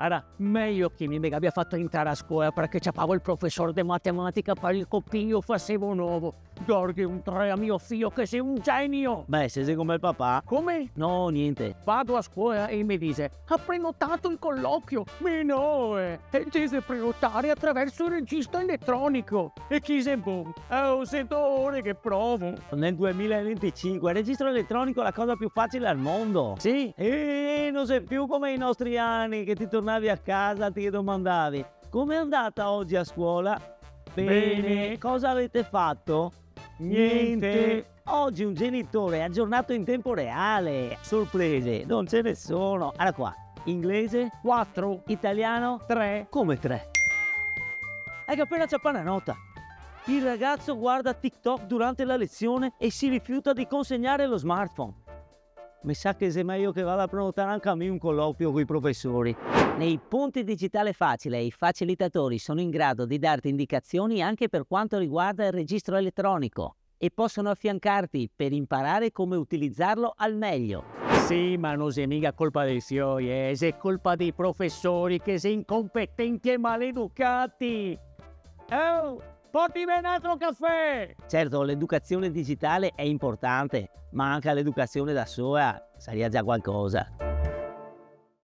Era meglio che mi abbia fatto entrare a scuola perché c'avevo il professore di matematica per il compagno facevo nuovo. Dorghi un 3 a mio figlio che sei un genio. Beh, se sei come il papà. Come? No, niente. Vado a scuola e mi dice: ha prenotato il colloquio. Ma no, e deve prenotare attraverso il registro elettronico. E chi sei buon? Sento ore che provo. Nel 2025 il registro elettronico è la cosa più facile al mondo. Sì. E non sei più come i nostri anni che ti tornavi a casa e ti domandavi: com'è andata oggi a scuola? Bene. Cosa avete fatto? Niente. Oggi un genitore è aggiornato in tempo reale. Sorprese, non ce ne sono. Allora qua, inglese, 4, italiano, 3. come 3? Hai appena c'è la nota. Il ragazzo guarda TikTok durante la lezione e si rifiuta di consegnare lo smartphone. Mi sa che sia meglio che vada a prenotare anche a me un colloquio con i professori. Nei punti digitale facile i facilitatori sono in grado di darti indicazioni anche per quanto riguarda il registro elettronico e possono affiancarti per imparare come utilizzarlo al meglio. Sì, ma non è mica colpa dei suoi, è colpa dei professori che sono incompetenti e maleducati. Oh, portami un altro caffè! Certo, l'educazione digitale è importante, ma anche l'educazione da sola sarebbe già qualcosa.